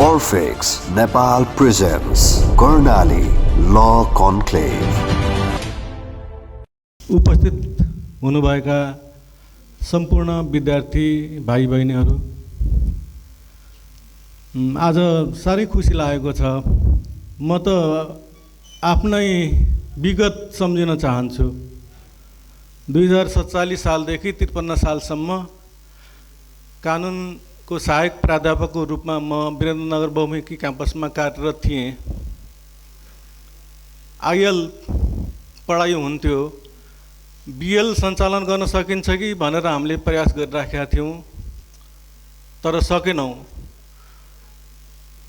Orfix Nepal presents Karnali Law Conclave. उपस्थित हुनुभएका सम्पूर्ण विद्यार्थी भाइ बहिनीहरू, आज साह्रै खुसी लागेको छ। म त आफ्नै विगत सम्झिन चाहन्छु। 2047 सालदेखि 53 सालसम्म कानुनको सहायक प्राध्यापकको रूपमा म वीरेन्द्रनगर बहुमुखी क्याम्पसमा कार्यरत थिएँ। आइएल पढाइ हुन्थ्यो, बिएल सञ्चालन गर्न सकिन्छ कि भनेर हामीले प्रयास गरिराखेका थियौँ, तर सकेनौँ।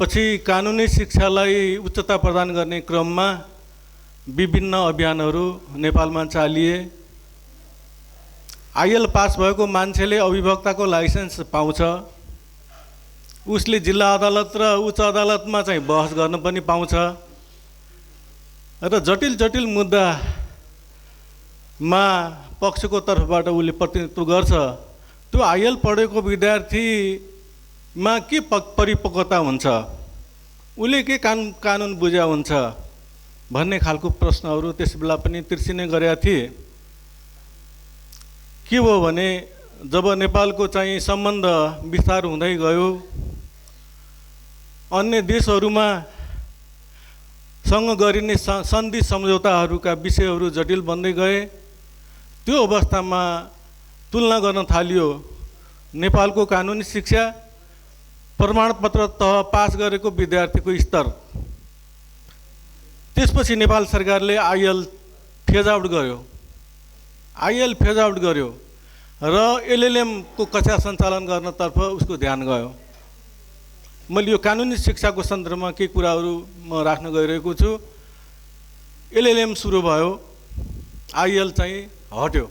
पछि कानुनी शिक्षालाई उच्चता प्रदान गर्ने क्रममा विभिन्न अभियानहरू नेपालमा चालिए। आइएल पास भएको मान्छेले अभिवक्ताको लाइसेन्स पाउँछ, उसले जिल्ला अदालत र उच्च अदालतमा चाहिँ बहस गर्न पनि पाउँछ र जटिल जटिल मुद्दामा पक्षको तर्फबाट उसले प्रतिनिधित्व गर्छ। त्यो आइएल पढेको विद्यार्थीमा के परिपक्वता हुन्छ, उसले के कानुन बुझ्या हुन्छ भन्ने खालको प्रश्नहरू त्यस बेला पनि तिर्सिने गरेका थिए। के हो भने जब नेपालको चाहिँ सम्बन्ध विस्तार हुँदै गयो, अन्य देशहरूमा सँग गरिने सन्धि सम्झौताहरूका विषयहरू जटिल बन्दै गए। त्यो अवस्थामा तुलना गर्न थालियो नेपालको कानुनी शिक्षा, प्रमाणपत्र तह पास गरेको विद्यार्थीको स्तर। त्यसपछि नेपाल सरकारले आइएल फेज आउट गर्यो र एलएलएमको कक्षा सञ्चालन गर्नतर्फ उसको ध्यान गयो। मैले यो कानुनी शिक्षाको सन्दर्भमा केही कुराहरू म राख्न गइरहेको छु। एलएलएम सुरु भयो, आइएल चाहिँ हट्यो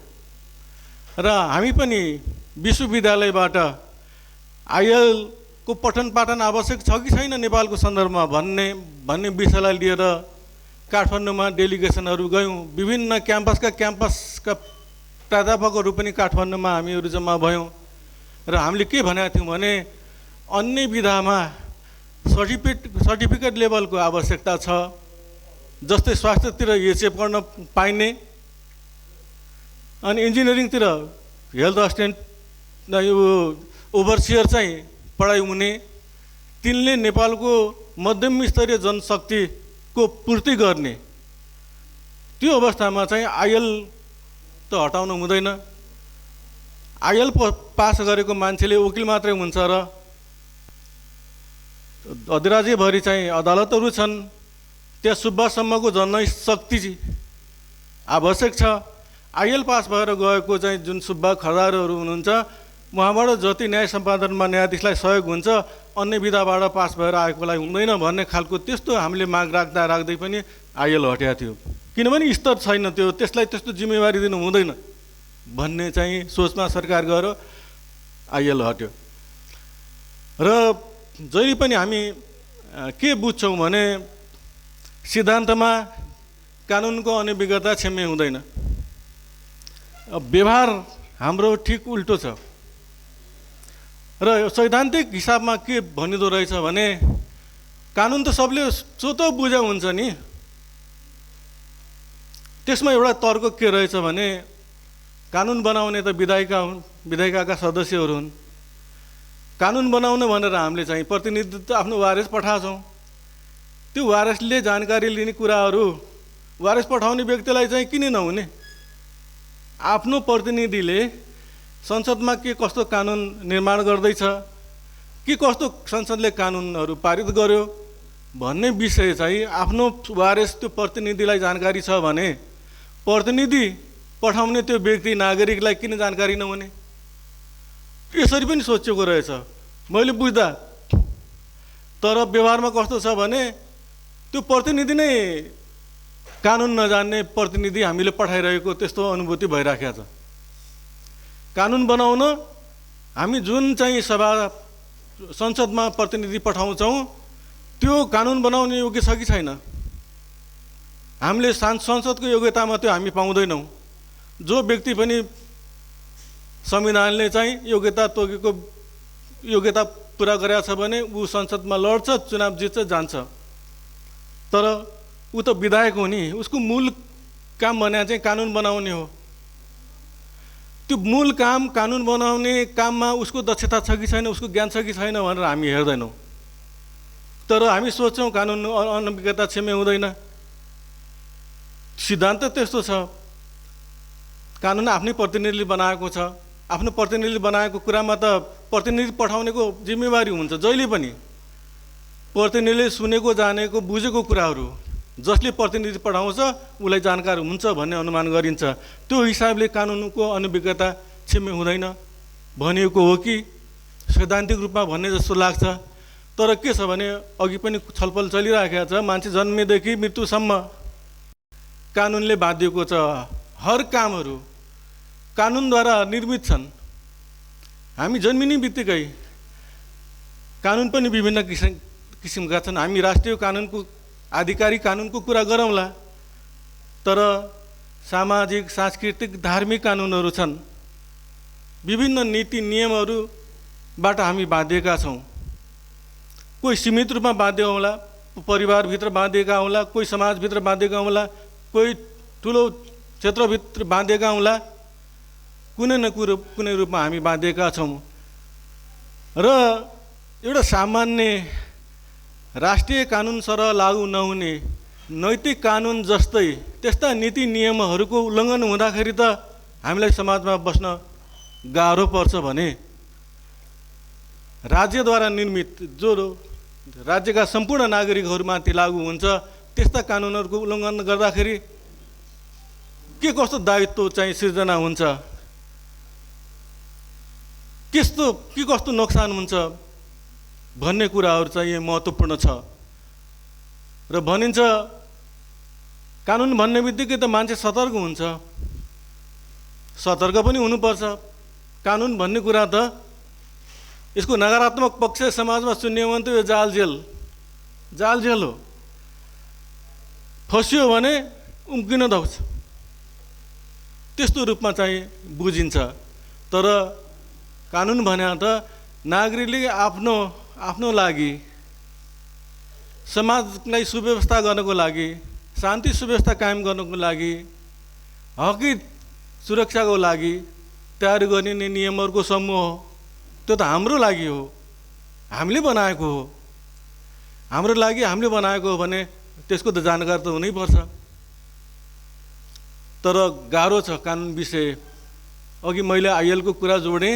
र हामी पनि विश्वविद्यालयबाट आइएलको पठन पाठन आवश्यक छ कि छैन नेपालको सन्दर्भमा भन्ने विषयलाई लिएर काठमाडौँमा डेलिगेसनहरू गयौँ। विभिन्न क्याम्पसका प्राध्यापकहरू पनि काठमाडौँमा हामीहरू जम्मा भयौँ र हामीले के भनेका थियौँ भने अन्य विधामा सर्टिफिकेट लेभलको आवश्यकता छ, जस्तै स्वास्थ्यतिर एचएफ गर्न पाइने अनि इन्जिनियरिङतिर हेल्थ असिस्टेन्ट यो ओभरसियर चाहिँ पढाइ हुने, तिनले नेपालको मध्यम स्तरीय जनशक्तिको पूर्ति गर्ने। त्यो अवस्थामा चाहिँ आइएल त हटाउनु हुँदैन। आइएल पास गरेको मान्छेले वकिल मात्रै हुन्छ र अधिराज्यभरि चाहिँ अदालतहरू छन्, त्यहाँ सुब्बासम्मको जनशक्ति आवश्यक छ। आइएल पास भएर गएको चाहिँ जुन सुब्बा खरदारहरू हुनुहुन्छ, उहाँबाट जति न्याय सम्पादनमा न्यायाधीशलाई सहयोग हुन्छ, अन्य विधाबाट पास भएर आएकोलाई हुँदैन भन्ने खालको त्यस्तो हामीले माग राख्दै पनि आइएल हटेको थियो। किनभने स्तर छैन, त्यसलाई त्यस्तो जिम्मेवारी दिनु हुँदैन भन्ने चाहिँ सोचमा सरकार गएर आइएल हट्यो। र जहिले पनि हामी के बुझ्छौँ भने सिद्धान्तमा कानुनको अनभिज्ञता क्षम्य हुँदैन। व्यवहार हाम्रो ठिक उल्टो छ र सैद्धान्तिक हिसाबमा के भनिँदो रहेछ भने कानुन त सबले स्वतः बुझा हुन्छ नि। त्यसमा एउटा तर्क के रहेछ भने कानुन बनाउने त विधायिकाका सदस्यहरू हुन्। कानुन बनाउन भनेर हामीले चाहिँ प्रतिनिधित्व आफ्नो वारिस पठाउँछौँ। त्यो वारिसले जानकारी लिने कुराहरू वारिस पठाउने व्यक्तिलाई चाहिँ किन नहुने? आफ्नो प्रतिनिधिले संसदमा के कस्तो कानुन निर्माण गर्दैछ, के कस्तो संसदले कानुनहरू पारित गर्यो भन्ने विषय चाहिँ आफ्नो वारिस त्यो प्रतिनिधिलाई जानकारी छ भने प्रतिनिधि पठाउने त्यो व्यक्ति नागरिकलाई किन जानकारी नहुने? यसरी पनि सोचेको रहेछ मैले बुझ्दा। तर व्यवहारमा कस्तो छ भने त्यो प्रतिनिधि नै कानुन नजान्ने प्रतिनिधि हामीले पठाइरहेको त्यस्तो अनुभूति भइराखेको छ। कानुन बनाउन हामी जुन चाहिँ संसदमा प्रतिनिधि पठाउँछौँ त्यो कानुन बनाउने योग्य छ कि छैन, हामीले संसदको योग्यतामा त्यो हामी पाउँदैनौँ। जो व्यक्ति पनि संविधानले चाहिँ योग्यता पुरा गरेको छ भने ऊ संसदमा लड्छ, चुनाव जित्छ, जान्छ। तर ऊ त विधायक हो नि, उसको मूल काम भने चाहिँ कानुन बनाउने हो। त्यो मूल काम कानुन बनाउने काममा उसको दक्षता छ कि छैन, उसको ज्ञान छ कि छैन भनेर हामी हेर्दैनौँ। तर हामी सोच्छौँ कानुन अनभिज्ञता क्षम्य हुँदैन। सिद्धान्त त्यस्तो छ। कानुन आफ्नै प्रतिनिधिले बनाएको छ। आफ्नो प्रतिनिधिले बनाएको कुरामा त प्रतिनिधि पठाउनेको जिम्मेवारी हुन्छ जहिले पनि। प्रतिनिधिले सुनेको, जानेको, बुझेको कुराहरू जसले प्रतिनिधि पठाउँछ उसलाई जानकार हुन्छ भन्ने अनुमान गरिन्छ। त्यो हिसाबले कानुनको अनभिज्ञता क्षम्य हुँदैन भनिएको हो कि सैद्धान्तिक रूपमा भन्ने जस्तो लाग्छ। तर के छ भने अघि पनि छलफल चलिरहेको छ, मान्छे जन्मेदेखि मृत्युसम्म कानुनले बाँधिएको छ। हर कामहरू कानुनद्वारा निर्मित छन्। हामी जन्मिने बित्तिकै कानुन पनि विभिन्न किसिमका छन्। हामी राष्ट्रिय कानुनको, आधिकारिक कानुनको कुरा गरौँला, तर सामाजिक, सांस्कृतिक, धार्मिक कानुनहरू छन्। विभिन्न नीति नियमहरूबाट हामी बाँधिएका छौँ। कोही सीमित रूपमा बाँधिएका होला, परिवारभित्र बाँधिएका होला, कोही समाजभित्र बाँधिएका होला, कोही ठुलो क्षेत्रभित्र बाँधिएका होला। कुनै न कुनै रूपमा हामी बाँधिएका छौँ। र एउटा सामान्य राष्ट्रिय कानुन सरह लागू नहुने नैतिक कानुन जस्तै त्यस्ता नीति नियमहरूको उल्लङ्घन हुँदाखेरि त हामीलाई समाजमा बस्न गाह्रो पर्छ भने राज्यद्वारा निर्मित जो राज्यका सम्पूर्ण नागरिकहरूमाथि लागू हुन्छ त्यस्ता कानुनहरूको उल्लङ्घन गर्दाखेरि के कस्तो दायित्व चाहिँ सिर्जना हुन्छ, के कस्तो नोक्सान हुन्छ भन्ने कुराहरू चाहिँ महत्त्वपूर्ण छ। र भनिन्छ कानुन भन्ने बित्तिकै त मान्छे सतर्क हुन्छ। सतर्क पनि हुनुपर्छ। कानुन भन्ने कुरा त यसको नकारात्मक पक्ष समाजमा सुन्ने हो भने त यो जालझेल हो। फस्यो भने उम्किन धाउँछ, त्यस्तो रूपमा चाहिँ बुझिन्छ। तर कानुन भने त नागरिकले आफ्नो लागि, समाजलाई सुव्यवस्था गर्नको लागि, शान्ति सुव्यवस्था कायम गर्नको लागि, हकी सुरक्षाको लागि तयार गरिने नियमहरूको समूह हो। त्यो त हाम्रो लागि हो, हामीले बनाएको हो। हाम्रो लागि हामीले बनाएको हो भने त्यसको त जानकार त हुनैपर्छ। तर गाह्रो छ कानुन विषय। अघि मैले आइएलको कुरा जोडेँ,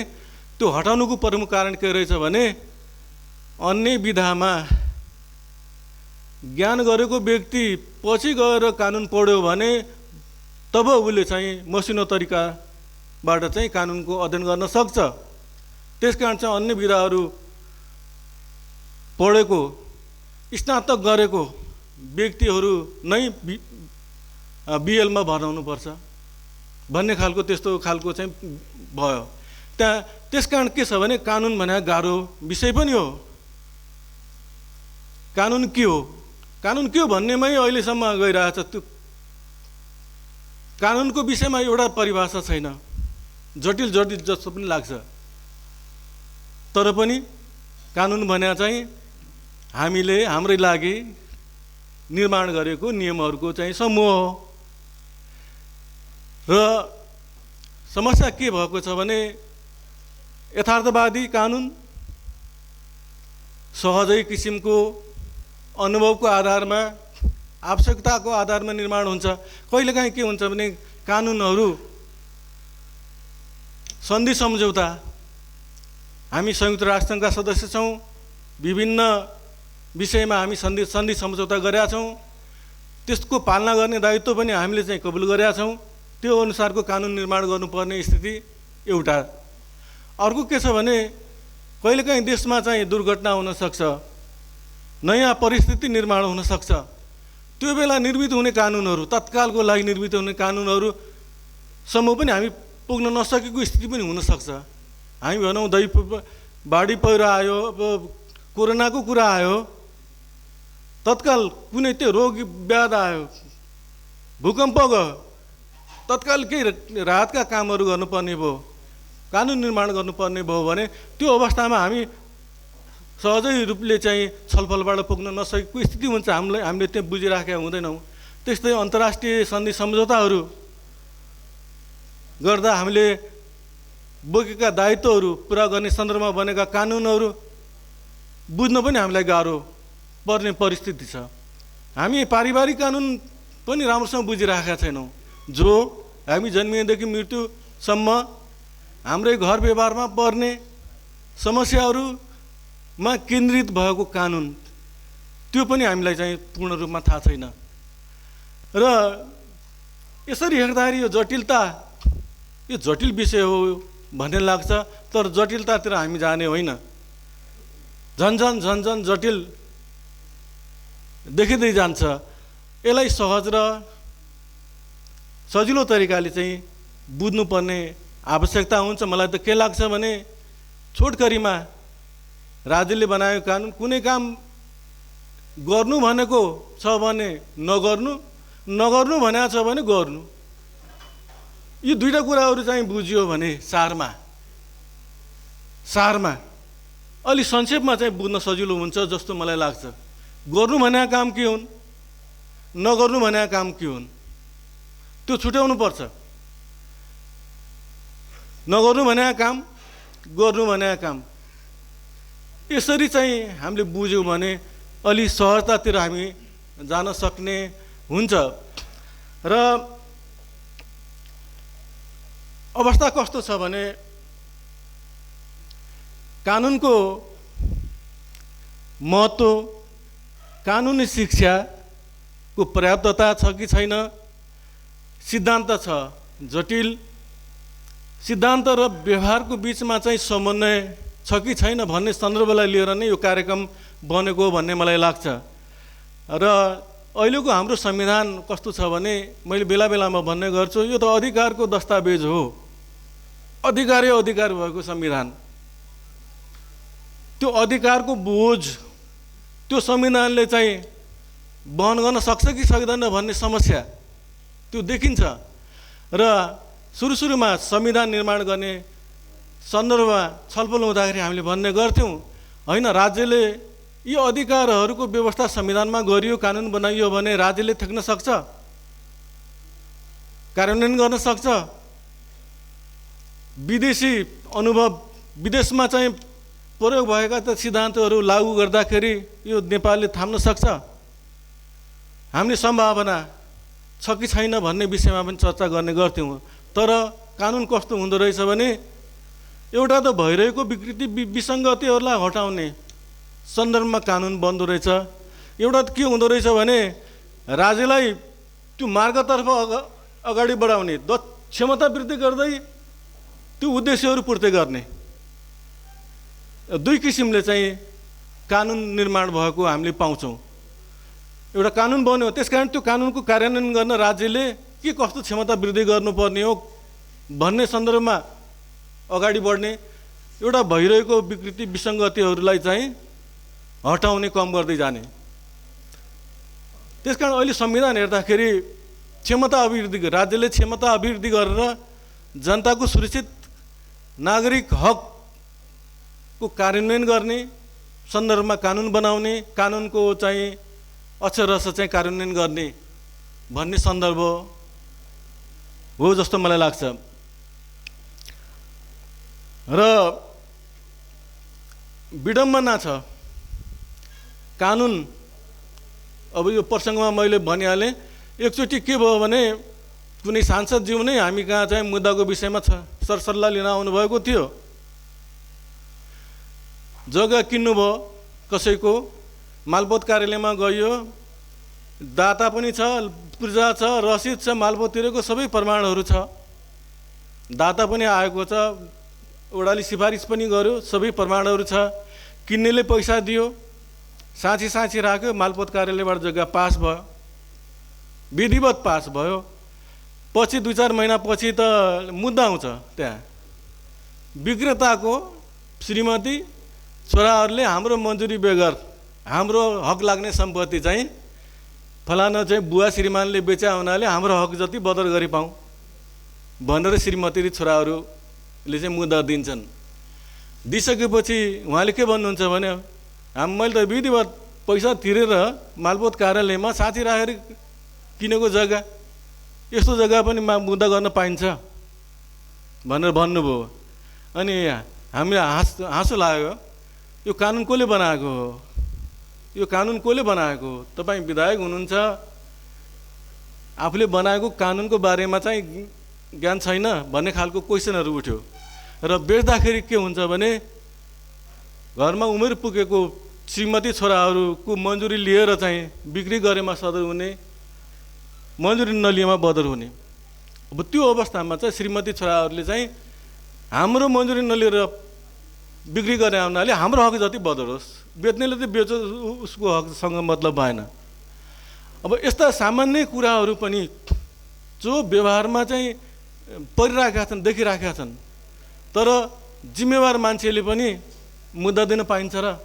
त्यो हटाउनुको प्रमुख कारण के रहेछ भने अन्य विधामा ज्ञान गरेको व्यक्ति पछि गएर कानुन पढ्यो भने तब उसले चाहिँ मसिनो तरिकाबाट चाहिँ कानुनको अध्ययन गर्न सक्छ। त्यसकारण चाहिँ अन्य विधाहरू पढेको, स्नातक गरेको व्यक्तिहरू नै बिएलमा भर्नाउनुपर्छ भन्ने खालको त्यस्तो खालको चाहिँ भयो। त्यसकारण के छ भने कानुन भने गाह्रो विषय पनि हो। कानुन के हो भन्नेमै अहिलेसम्म गइरहेछ। त्यो कानुनको विषयमा एउटा परिभाषा छैन, जटिल जस्तो पनि लाग्छ। तर पनि कानुन भने चाहिँ हामीले हाम्रै लागि निर्माण गरेको नियमहरूको चाहिँ समूह हो। र समस्या के भएको छ भने यथार्थवादी कानुन सहजै किसिमको अनुभवको आधारमा, आवश्यकताको आधारमा निर्माण हुन्छ। कहिलेकाहीँ के हुन्छ भने कानुनहरू सन्धि सम्झौता, हामी संयुक्त राष्ट्रसङ्घका सदस्य छौँ, विभिन्न विषयमा हामी सन्धि सम्झौता गरेका छौँ, त्यसको पालना गर्ने दायित्व पनि हामीले चाहिँ कबुल गरेका छौँ। त्यो अनुसारको कानुन निर्माण गर्नुपर्ने स्थिति एउटा। अर्को के छ भने कहिलेकाहीँ देशमा चाहिँ दुर्घटना हुनसक्छ, नयाँ परिस्थिति निर्माण हुनसक्छ। त्यो बेला निर्मित हुने कानुनहरू, तत्कालको लागि निर्मित हुने कानुनहरूसम्म पनि हामी पुग्न नसकेको स्थिति पनि हुनसक्छ। हामी भनौँ बाढी पहिरो आयो, अब कोरोनाको कुरा आयो, तत्काल कुनै त्यो रोग व्याध आयो, भूकम्प गयो, तत्काल केही राहतका कामहरू गर्नुपर्ने भयो, कानुन निर्माण गर्नुपर्ने भयो भने त्यो अवस्थामा हामी सहजै रूपले चाहिँ छलफलबाट पुग्न नसकेको स्थिति हुन्छ। हामीले त्यहाँ बुझिराखेका हुँदैनौँ। त्यस्तै अन्तर्राष्ट्रिय सन्धि सम्झौताहरू गर्दा हामीले बोकेका दायित्वहरू पुरा गर्ने सन्दर्भमा बनेका कानुनहरू बुझ्न पनि हामीलाई गाह्रो पर्ने परिस्थिति छ। हामी पारिवारिक कानुन पनि राम्रोसँग बुझिराखेका छैनौँ, जो हामी जन्मिएदेखि मृत्युसम्म हाम्रै घर व्यवहारमा पर्ने समस्याहरूमा केन्द्रित भएको कानुन, त्यो पनि हामीलाई चाहिँ पूर्ण रूपमा थाहा छैन। र यसरी हेर्दाखेरि यो जटिल विषय हो भन्ने लाग्छ, तर जटिलतातिर हामी जाने होइन, झन्झन जटिल देखिँदै जान्छ। यसलाई सहज र सजिलो तरिकाले चाहिँ बुझ्नुपर्ने आवश्यकता हुन्छ। मलाई त के लाग्छ भने छोटकरीमा राज्यले बनाएको कानुन कुनै काम गर्नु भनेको छ भने नगर्नु भनेको छ भने गर्नु, यी दुईटा कुराहरू चाहिँ बुझियो भने सारमा अलि संक्षेपमा चाहिँ बुझ्न सजिलो हुन्छ जस्तो मलाई लाग्छ। गर्नु भनेका काम के हुन्, नगर्नु भनेका काम के हुन्, त्यो छुट्याउनु पर्छ। नगर्नु भनेका काम, गर्नु भनेका काम, यसरी चाहिँ हामीले बुझ्यौँ भने अलि सहजतातिर हामी जान सक्ने हुन्छ। र अवस्था कस्तो छ भने कानुनको महत्त्व, कानुनी शिक्षाको पर्याप्तता छ कि छैन, सिद्धान्त छ जटिल, सिद्धान्त र व्यवहारको बिचमा चाहिँ समन्वय छ कि छैन भन्ने सन्दर्भलाई लिएर नै यो कार्यक्रम बनेको भन्ने मलाई लाग्छ। र अहिलेको हाम्रो संविधान कस्तो छ भने मैले बेला बेलामा भन्ने गर्छु, यो त अधिकारको दस्तावेज हो, अधिकारै अधिकार भएको संविधान। त्यो अधिकारको बोझ त्यो संविधानले चाहिँ वहन गर्न सक्छ कि सक्दैन भन्ने समस्या त्यो देखिन्छ। र सुरुमा संविधान निर्माण गर्ने सन्दर्भमा छलफल हुँदाखेरि हामीले भन्ने गर्थ्यौँ, होइन, राज्यले यी अधिकारहरूको व्यवस्था संविधानमा गरियो, कानुन बनाइयो भने राज्यले थ्याक्न सक्छ, कार्यान्वयन गर्न सक्छ। विदेशी अनुभव, विदेशमा चाहिँ प्रयोग भएका त सिद्धान्तहरू लागू गर्दाखेरि यो नेपालले थाम्न सक्छ। हामीले सम्भावना छ कि छैन भन्ने विषयमा पनि चर्चा गर्ने गर्थ्यौँ। तर कानुन कस्तो हुँदो रहेछ भने एउटा त भइरहेको विकृति विसङ्गतिहरूलाई हटाउने सन्दर्भमा कानुन बन्दो रहेछ। एउटा त के हुँदो रहेछ भने राज्यलाई त्यो मार्गतर्फ अगाडि बढाउने, क्षमता वृद्धि गर्दै त्यो उद्देश्यहरू पूर्ति गर्ने, दुई किसिमले चाहिँ कानुन निर्माण भएको हामीले पाउँछौँ। एउटा कानुन बन्यो, त्यसकारण त्यो कानुनको कार्यान्वयन गर्न राज्यले के कस्तो क्षमता वृद्धि गर्नुपर्ने हो भन्ने सन्दर्भमा अगाडि बढ्ने, एउटा भइरहेको विकृति विसङ्गतिहरूलाई चाहिँ हटाउने, कम गर्दै जाने। त्यसकारण अहिले संविधान हेर्दाखेरि क्षमता अभिवृद्धि, राज्यले क्षमता अभिवृद्धि गरेर जनताको सुरक्षित नागरिक हकको कार्यान्वयन गर्ने सन्दर्भमा कानुन बनाउने, कानुनको चाहिँ अक्षरशः चाहिँ कार्यान्वयन गर्ने भन्ने सन्दर्भ हो जस्तो मलाई लाग्छ। र विडम्बना छ कानुन, अब यो प्रसङ्गमा मैले भनिहालेँ। एकचोटि के भयो भने कुनै सांसदज्यू नै हामी कहाँ चाहिँ मुद्दाको विषयमा सरसल्लाह लिन आउनुभएको थियो। जग्गा किन्नुभयो कसैको, मालपोत कार्यालयमा गयो, दाता पनि छ, पूर्जा छ, रसिद छ, मालपोत तिरेको सबै प्रमाणहरू छ, दाता पनि आएको छ, ओडाले सिफारिस पनि गर्यो, सबै प्रमाणहरू छ। किन्नेले पैसा दियो, साँची राख्यो, मालपोत कार्यालयबाट जग्गा पास भयो, विधिवत पास भयो। पछि 2-4 महिनापछि त मुद्दा आउँछ, त्यहाँ विक्रेताको श्रीमती छोराहरूले हाम्रो मन्जुरी बेगर हाम्रो हक लाग्ने सम्पत्ति चाहिँ फलाना चाहिँ बुवा श्रीमानले बेचा हुनाले हाम्रो हक जति बदर गरी पाऊँ भनेर श्रीमती र छोराहरूले चाहिँ मुद्दा दिन्छन्। दिइसकेपछि उहाँले के भन्नुहुन्छ भने मैले त विधिवत पैसा तिरेर मालपोत कार्यालयमा साथी राखेर किनेको जग्गा, यस्तो जग्गा पनि मुद्दा गर्न पाइन्छ भनेर भन्नुभयो। अनि हामीलाई हाँसो लाग्यो, यो कानुन कसले बनाएको हो, यो कानुन कसले बनाएको हो? तपाईँ विधायक हुनुहुन्छ, आफूले बनाएको कानुनको बारेमा चाहिँ ज्ञान छैन भन्ने खालको क्वेसनहरू उठ्यो। र बेच्दाखेरि के हुन्छ भने घरमा उमेर पुगेको श्रीमती छोराहरूको मन्जुरी लिएर चाहिँ बिक्री गरेमा सदर हुने, मन्जुरी नलिएमा बदर हुने। अब त्यो अवस्थामा चाहिँ श्रीमती छोराहरूले चाहिँ हाम्रो मन्जुरी नलिएर बिक्री गर्ने हुनाले हाम्रो हक जति बदर होस्, बेच्नेले त बेच्छ, उसको हकसँग मतलब भएन। अब यस्ता सामान्य कुराहरू पनि जो व्यवहारमा चाहिँ परिरहेका छन्, देखिरहेका छन्, तर जिम्मेवार मान्छेले पनि मुद्दा दिन पाइन्छ र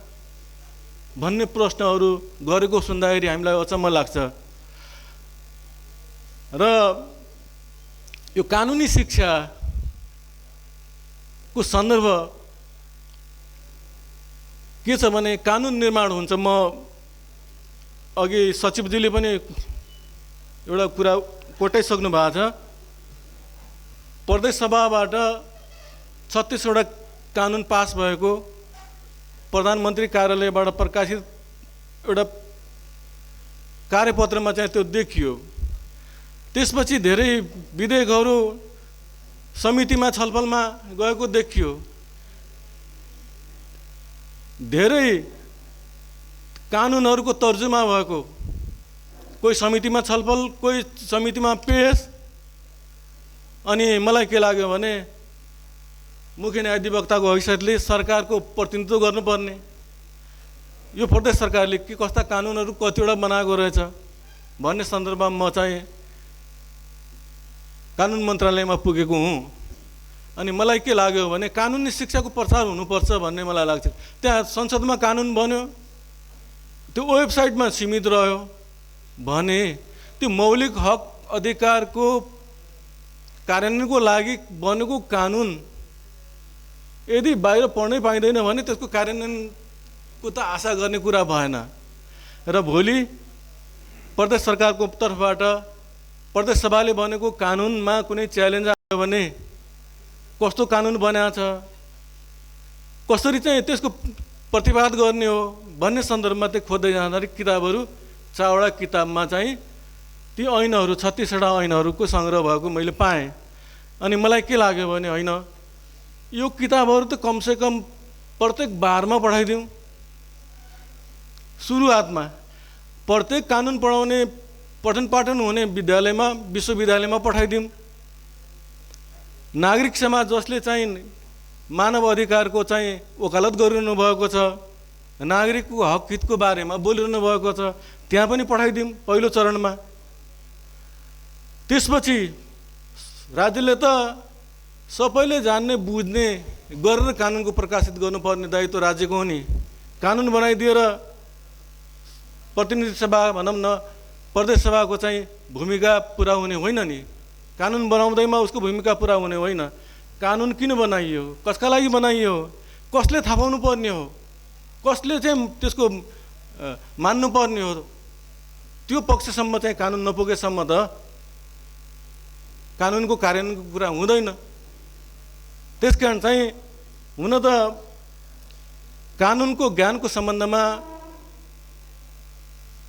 भन्ने प्रश्नहरू गरेको सुन्दाखेरि हामीलाई अचम्म लाग्छ। र यो कानुनी शिक्षाको सन्दर्भ के छ भने कानुन निर्माण हुन्छ। म अघि सचिवजीले पनि एउटा कुरा कोटाइसक्नु भएको छ। प्रदेश सभाबाट 36 वटा कानुन पास भएको प्रधानमन्त्री कार्यालयबाट प्रकाशित एउटा कार्यपत्रमा चाहिँ त्यो देखियो। त्यसपछि धेरै विधेयकहरू समितिमा छलफलमा गएको देखियो। धेरै कानुनहरूको तर्जुमा भएको, कोही समितिमा छलफल, कोही समितिमा पेश। अनि मलाई के लाग्यो भने मुख्य न्यायाधिवक्ताको हैसियतले सरकारको प्रतिनिधित्व गर्नुपर्ने, यो प्रदेश सरकारले के कस्ता कानुनहरू कतिवटा बनाएको रहेछ भन्ने सन्दर्भमा म चाहिँ कानुन मन्त्रालयमा पुगेको हुँ। अनि मलाई के लाग्यो भने कानुनी शिक्षाको प्रचार हुनुपर्छ भन्ने मलाई लाग्छ। त्यहाँ संसदमा कानुन बन्यो, त्यो वेबसाइटमा सीमित रह्यो भने त्यो मौलिक हक अधिकारको कार्यान्वयनको लागि बनेको कानुन यदि बाहिर पढ्नै पाइँदैन भने त्यसको कार्यान्वयनको त आशा गर्ने कुरा भएन। र भोलि प्रदेश सरकारको तर्फबाट प्रदेश सभाले बनेको कानुनमा कुनै च्यालेन्ज आयो भने कस्तो कानुन बनाएको छ, कसरी चाहिँ त्यसको प्रतिवाद गर्ने हो भन्ने सन्दर्भमा चाहिँ खोज्दै जाँदाखेरि किताबहरू 4 वटा किताबमा चाहिँ ती ऐनहरू 36 वटा ऐनहरूको सङ्ग्रह भएको मैले पाएँ। अनि मलाई के लाग्यो भने होइन, यो किताबहरू त कमसेकम प्रत्येक बारमा पठाइदिउँ। सुरुवातमा प्रत्येक कानुन पढाउने पठन पाठन हुने विद्यालयमा, विश्वविद्यालयमा पठाइदिउँ। नागरिक समाज जसले चाहिँ मानव अधिकारको चाहिँ वकालत गरिरहनु भएको छ, नागरिकको हक हितको बारेमा बोलिरहनु भएको छ, त्यहाँ पनि पठाइदिउँ पहिलो चरणमा। त्यसपछि राज्यले त सबैले जान्ने बुझ्ने गरेर कानुनको प्रकाशित गर्नुपर्ने दायित्व राज्यको हो नि। कानुन बनाइदिएर प्रतिनिधि सभा भनौँ न, प्रदेश सभाको चाहिँ भूमिका पुरा हुने होइन नि। कानुन बनाउँदैमा उसको भूमिका पुरा हुने होइन। कानुन किन बनाइयो, कसका लागि बनाइयो, कसले थाहा पाउनु पर्ने हो, कसले चाहिँ त्यसको मान्नुपर्ने हो, त्यो पक्षसम्म चाहिँ कानुन नपुगेसम्म त कानुनको कार्यान्वयनको कुरा हुँदैन। त्यसकारण चाहिँ हुन त कानुनको ज्ञानको सम्बन्धमा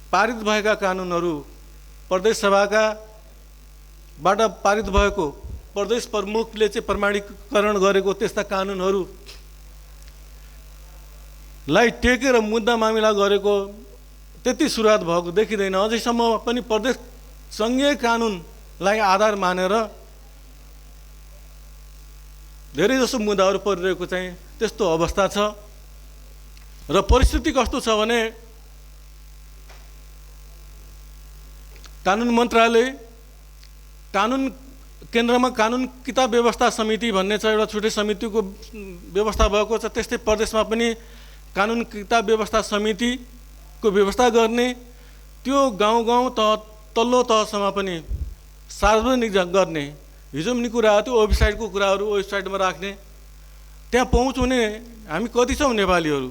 पारित भएका कानुनहरू, प्रदेश सभाका बाट पारित भएको, प्रदेश प्रमुखले चाहिँ प्रमाणीकरण गरेको त्यस्ता कानुनहरूलाई टेकेर मुद्दा मामिला गरेको त्यति सुरुवात भएको देखिँदैन। अझैसम्म पनि प्रदेश सङ्घीय कानुनलाई आधार मानेर धेरै जसो मुद्दाहरू परिरहेको चाहिँ त्यस्तो अवस्था छ। र परिस्थिति कस्तो छ भने कानुन मन्त्रालय, कानुन केन्द्रमा कानुन किताब व्यवस्था समिति भन्ने छ, एउटा छुट्टै समितिको व्यवस्था भएको छ। त्यस्तै प्रदेशमा पनि कानुन किताब व्यवस्था समितिको व्यवस्था गर्ने, त्यो गाउँ गाउँ तल्लो तहसम्म पनि सार्वजनिक गर्ने। हिजो पनि कुरा त्यो वेबसाइटको कुराहरू वेबसाइटमा राख्ने, त्यहाँ पहुँच हुने हामी कति छौँ नेपालीहरू?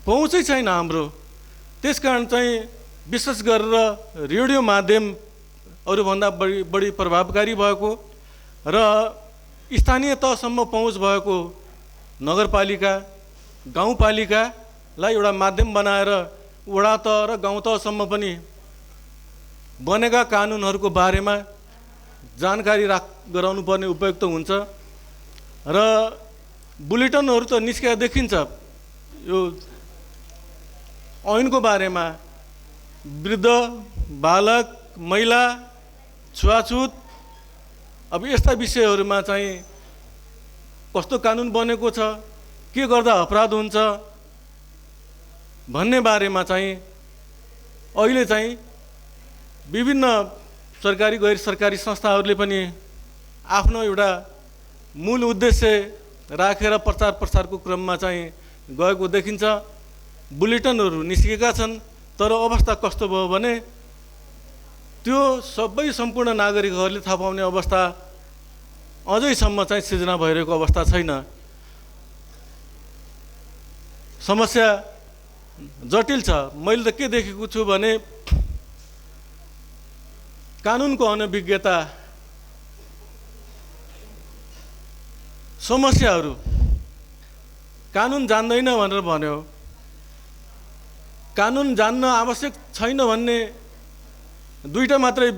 पहुँचै छैन हाम्रो। त्यसकारण चाहिँ विशेष गरेर रेडियो माध्यम अरूभन्दा बढी प्रभावकारी भएको र स्थानीय तहसम्म पहुँच भएको नगरपालिका गाउँपालिकालाई एउटा माध्यम बनाएर वडा तह र गाउँ तहसम्म पनि बनेका कानुनहरूको बारेमा जानकारी गराउनु पर्ने उपयुक्त हुन्छ। र बुलेटिनहरू त निस्केर देखिन्छ यो ऐनको बारेमा, वृद्ध, बालक, महिला, छुवाछुत, अब यस्ता विषयहरूमा चाहिँ कस्तो कानुन बनेको छ, के गर्दा अपराध हुन्छ भन्ने बारेमा चाहिँ अहिले चाहिँ विभिन्न सरकारी गैर सरकारी संस्थाहरूले पनि आफ्नो एउटा मूल उद्देश्य राखेर प्रचार प्रसारको क्रममा चाहिँ गएको देखिन्छ। बुलेटिनहरू निस्केका छन्, तर अवस्था कस्तो भयो भने त्यो सबै सम्पूर्ण नागरिकहरूले थाहा पाउने अवस्था अझैसम्म चाहिँ सिर्जना भइरहेको अवस्था छैन। समस्या जटिल छ। मैले त के देखेको छु भने कानुनको अनभिज्ञता, समस्याहरू, कानुन जान्दैन भनेर भन्यो, कानुन जान्न आवश्यक छैन भन्ने दुईटा मात्रै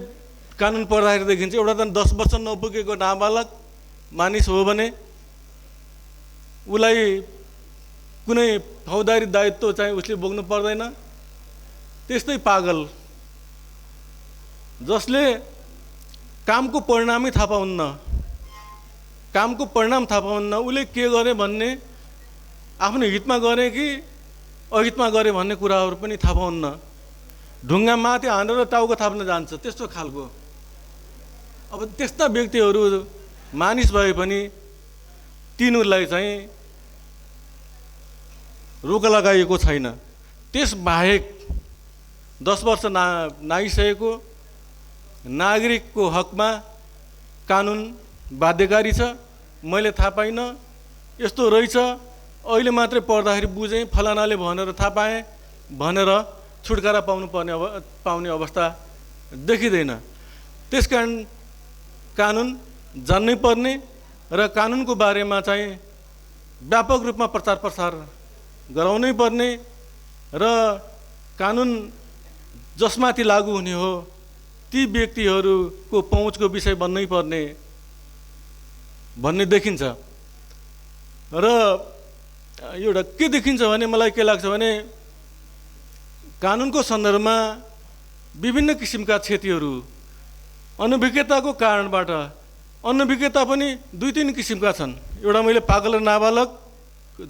कानुन पढ्दाखेरि देखिन्छ। एउटा त 10 वर्ष नपुगेको नाबालक मानिस हो भने उसलाई कुनै फौजदारी दायित्व चाहिँ उसले बोक्नु पर्दैन। त्यस्तै पागल जसले कामको परिणामै थाहा पाउन्न, कामको परिणाम थाहा पाउन्न, उसले के गरे भन्ने, आफ्नो हितमा गरे कि अहितमा गरे भन्ने कुराहरू पनि थाहा पाउन्न। ढुङ्गा माथि हानेर टाउको थाप्न जान्छ, त्यस्तो खालको। अब त्यस्ता व्यक्तिहरू मानिस भए पनि तिनीहरूलाई चाहिँ रोक लगाइएको छैन। त्यसबाहेक 10 वर्ष नागिसकेको नागरिकको हकमा कानुन बाध्यकारी छ। मैले थाहा पाइनँ, यस्तो रहेछ, अहिले मात्रै पढ्दाखेरि बुझेँ, फलानाले भनेर थाहा पाएँ भनेर छुटकारा पाउने अवस्था देखिँदैन। त्यसकारण कानुन जान्नै पर्ने र कानुनको बारेमा चाहिँ व्यापक रूपमा प्रचार प्रसार गराउनै पर्ने र कानुन जसमाथि लागू हुने हो ती व्यक्तिहरूको पहुँचको विषय बन्नै पर्ने भन्ने देखिन्छ। र एउटा के देखिन्छ भने मलाई के लाग्छ भने कानुनको सन्दर्भमा विभिन्न किसिमका क्षतिहरू अनभिज्ञताको कारणबाट, अनभिज्ञता पनि 2-3 किसिमका छन्। एउटा मैले पागल र नाबालक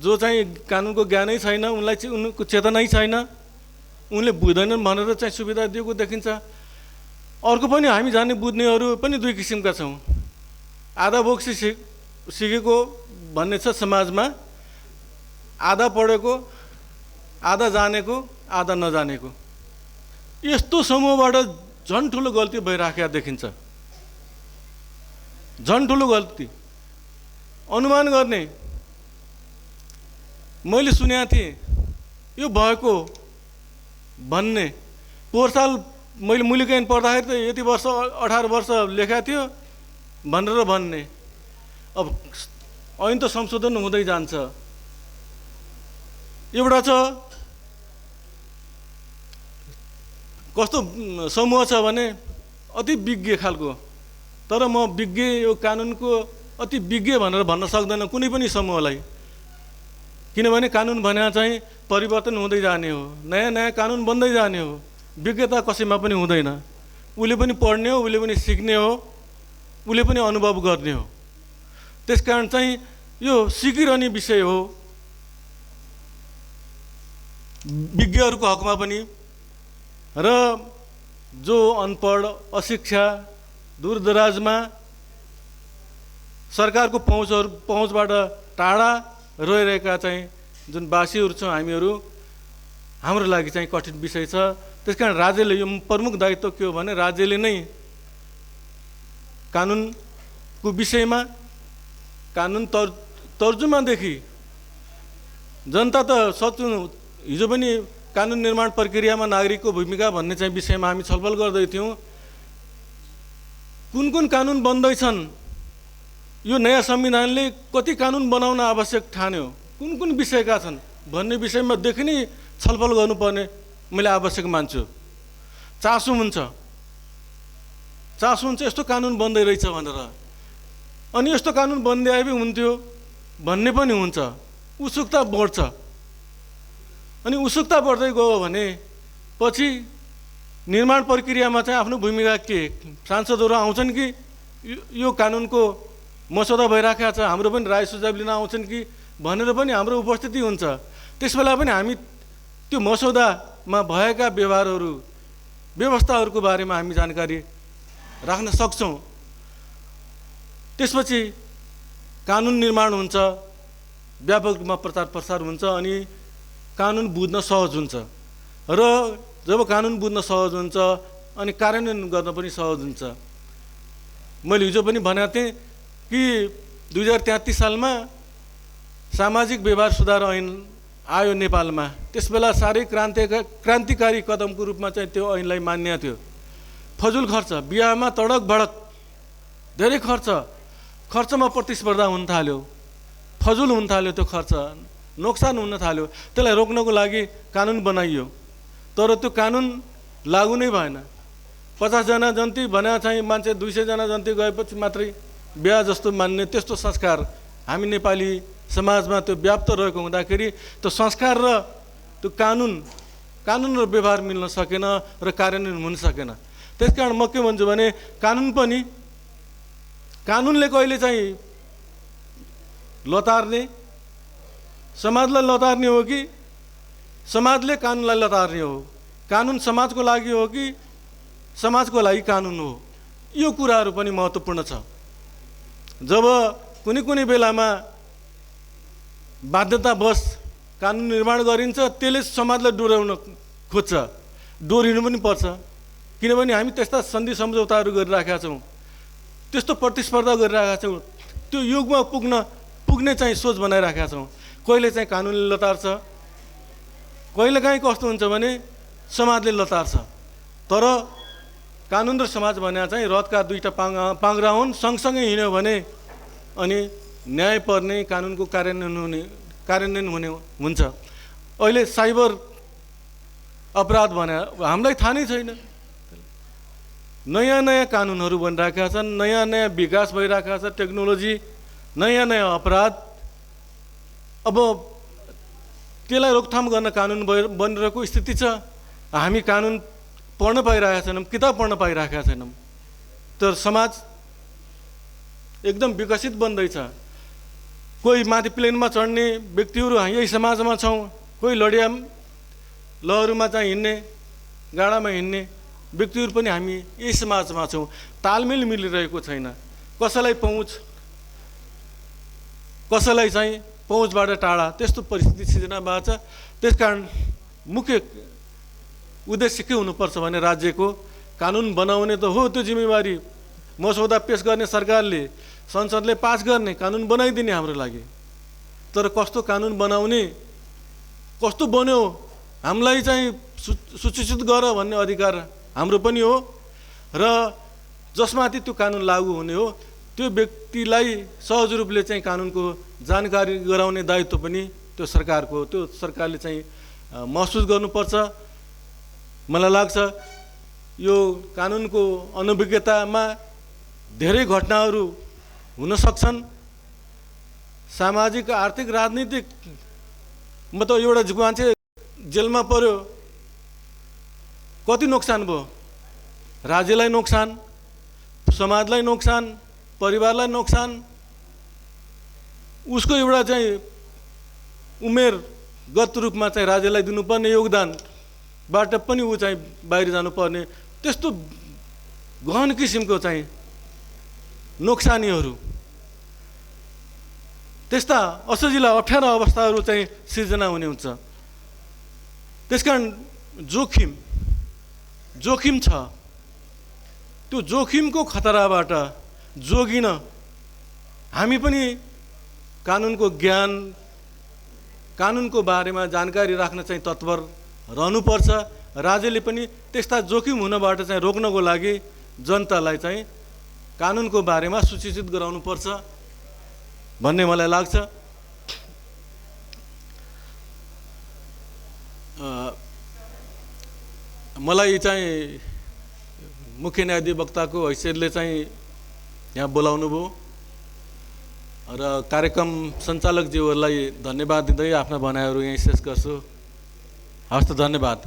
जो चाहिँ कानुनको ज्ञानै छैन, उनको चेतनै छैन, उनले बुझ्दैनन् भनेर चाहिँ सुविधा दिएको देखिन्छ। अर्को पनि हामी जाने बुझ्नेहरू पनि 2 किसिमका छौँ। आधा बोक्सी सिकेको भन्ने छ समाजमा, आधा पढेको, आधा जानेको, आधा नजानेको। यस्तो समूहबाट झन् ठुलो गल्ती भइराखेको देखिन्छ। झन् ठुलो गल्ती अनुमान गर्ने। मैले सुनेको थिएँ यो भएको भन्ने, पोहोर साल मैले मूल्याङ्कन पढ्दाखेरि त यति वर्ष 18 वर्ष लेखा थियो भनेर भन्ने। अब ऐन त संशोधन हुँदै जान्छ। एउटा छ कस्तो समूह छ भने अति विज्ञ खालको, तर म विज्ञ यो कानुनको अति विज्ञ भनेर भन्न सक्दैन कुनै पनि समूहलाई, किनभने कानुन भने चाहिँ परिवर्तन हुँदै जाने हो, नयाँ नयाँ कानुन बन्दै जाने हो। विज्ञता कसैमा पनि हुँदैन। उसले पनि पढ्ने हो, उसले पनि सिक्ने हो, उसले पनि अनुभव गर्ने हो। त्यसकारण चाहिँ यो सिकिरहने विषय हो विज्ञहरूको हकमा पनि। र जो अनपढ, अशिक्षा, दूरदराजमा सरकारको पहुँचबाट टाढा रहिरहेका चाहिँ जुन वासीहरू छौँ हामीहरू, हाम्रो लागि चाहिँ कठिन विषय छ। त्यसकारण राज्यले यो प्रमुख दायित्व के हो भने राज्यले नै कानुनको विषयमा, कानुन तर्जुमादेखि जनता त हिजो पनि कानुन निर्माण प्रक्रियामा नागरिकको भूमिका भन्ने चाहिँ विषयमा हामी छलफल गर्दै थियौँ। कुन कुन कानुन बन्दैछन्, यो नयाँ संविधानले कति कानुन बनाउन आवश्यक ठान्यो, कुन कुन विषयका छन् भन्ने विषयमा देखि नै छलफल गर्नुपर्ने मैले आवश्यक मान्छु। चासो हुन्छ यस्तो कानुन बन्दै रहेछ भनेर, अनि यस्तो कानुन बन्दै आए हुन्थ्यो भन्ने पनि हुन्छ। उत्सुकता बढ्छ, अनि उत्सुकता बढ्दै गयो भने पछि निर्माण प्रक्रियामा चाहिँ आफ्नो भूमिका के, सांसदहरू आउँछन् कि यो कानुनको मसौदा भइराखेको छ, हाम्रो पनि राय सुझाव लिन आउँछन् कि भनेर पनि हाम्रो उपस्थिति हुन्छ। त्यस बेला पनि हामी त्यो मसौदामा भएका व्यवहारहरू व्यवस्थाहरूको बारेमा हामी जानकारी राख्न सक्छौँ। त्यसपछि कानुन निर्माण हुन्छ, व्यापक रूपमा प्रचार प्रसार हुन्छ, अनि कानुन बुझ्न सहज हुन्छ। र जब कानुन बुझ्न सहज हुन्छ अनि कार्यान्वयन गर्न पनि सहज हुन्छ। मैले हिजो पनि भनेको थिएँ कि 2033 सालमा सामाजिक व्यवहार सुधार ऐन आयो नेपालमा। त्यस बेला साह्रै क्रान्तिकारी कदमको रूपमा चाहिँ त्यो ऐनलाई मान्य थियो। फजुल खर्च, बिहामा तडक भडक धेरै खर्चमा प्रतिस्पर्धा हुन थाल्यो, फजुल हुन थाल्यो, त्यो खर्च नोक्सान हुन थाल्यो। त्यसलाई रोक्नको लागि कानुन बनाइयो, तर त्यो कानुन लागू नै भएन। 50 जना जन्ती भने चाहिँ मान्छे 200 जना जन्ती गएपछि मात्रै बिहा जस्तो मान्ने त्यस्तो संस्कार हामी नेपाली समाजमा त्यो व्याप्त रहेको हुँदाखेरि त्यो संस्कार र त्यो कानुन र व्यवहार मिल्न सकेन र कार्यान्वयन हुन सकेन। त्यसकारण म के भन्छु भने कानुनले कहिले चाहिँ लतार्ने, समाजलाई लतार्ने हो कि समाजले कानुनलाई लतार्ने हो, कानुन समाजको लागि हो कि समाजको लागि कानुन हो, यो कुराहरू पनि महत्त्वपूर्ण छ। जब कुनै बेलामा बाध्यतावश कानुन निर्माण गरिन्छ, त्यसले समाजलाई डोर्याउन खोज्छ, डोरिनु पनि पर्छ। किनभने हामी त्यस्ता सन्धि सम्झौताहरू गरिराखेका छौँ, त्यस्तो प्रतिस्पर्धा गरिरहेका छौँ, त्यो युगमा पुग्ने चाहिँ सोच बनाइराखेका छौँ। कहिले चाहिँ कानुनले लतार्छ, कहिलेकाहीँ कस्तो हुन्छ भने समाजले लतार्छ। तर कानुन र समाज भने चाहिँ रथका दुईटा पाङ्ग्रा हुन्, सँगसँगै हिँड्यो भने अनि न्याय पर्ने, कानुनको कार्यान्वयन हुने हुन्छ। अहिले साइबर अपराध भने हामीलाई थाहा नै छैन। नयाँ कानुनहरू बनिरहेका छन्, नयाँ विकास भइरहेका छ, टेक्नोलोजी, नयाँ अपराध। अब त्यसलाई रोकथाम गर्न कानुन बनिरहेको स्थिति छ। हामी कानुन पढ्न पाइरहेका छैनौँ, किताब पढ्न पाइरहेका छैनौँ। तर समाज एकदम विकसित बन्दैछ। कोही माथि प्लेनमा चढ्ने व्यक्तिहरू यही समाजमा छौँ, कोही लहरुमा चाहिँ हिँड्ने, गाडामा हिँड्ने व्यक्तिहरू पनि हामी यही समाजमा छौँ। तालमेल मिलिरहेको छैन। कसैलाई पहुँच, कसैलाई चाहिँ पहुँचबाट टाढा, त्यस्तो परिस्थिति सिर्जना भएको छ। त्यसकारण मुख्य उद्देश्य के हुनुपर्छ भने राज्यको कानुन बनाउने त हो, त्यो जिम्मेवारी मसौदा पेश गर्ने सरकारले, संसदले पास गर्ने, कानुन बनाइदिने हाम्रो लागि। तर कस्तो कानुन बनाउने, कस्तो बन्यो, हामीलाई चाहिँ सूचित गर भन्ने अधिकार हाम्रो पनि हो, र जसमाथि त्यो कानुन लागू हुने हो त्यो व्यक्तिलाई सहज रूपले चाहिँ कानुनको जानकारी गराउने दायित्व पनि त्यो सरकारको हो। त्यो सरकारले चाहिँ महसुस गर्नुपर्छ। मलाई लाग्छ यो कानुनको अनभिज्ञतामा धेरै घटनाहरू हुन सक्छन्। सामाजिक, आर्थिक, राजनीतिक, मतलब एउटा मान्छे जेलमा पर्यो, कति नोक्सान भयो, राज्यलाई नोक्सान, समाजलाई नोक्सान, परिवारलाई नोक्सान। उसको एउटा चाहिँ उमेरगत रूपमा चाहिँ राज्यलाई दिनुपर्ने योगदानबाट पनि ऊ चाहिँ बाहिर जानुपर्ने, त्यस्तो गहन किसिमको चाहिँ नोक्सानीहरू, त्यस्ता असजिला अप्ठ्यारा अवस्थाहरू चाहिँ सिर्जना हुने हुन्छ। त्यसकारण जोखिम छ। त्यो जोखिमको खतराबाट जोगिन हामी पनि कानुनको ज्ञान कानुनको बारेमा जानकारी राख्न चाहिँ तत्पर रहनुपर्छ। राज्यले पनि त्यस्ता जोखिम हुनबाट चाहिँ रोक्नको लागि जनतालाई चाहिँ कानुनको बारेमा सूचित गराउनुपर्छ भन्ने मलाई लाग्छ। मलाई चाहिँ मुख्य न्यायाधिवक्ताको हैसियतले चाहिँ यहाँ बोलाउनु भयो र कार्यक्रम सञ्चालकज्यूहरूलाई धन्यवाद दिँदै आफ्ना भनाइहरू यहीँ शेष गर्छु। हवस् त, धन्यवाद।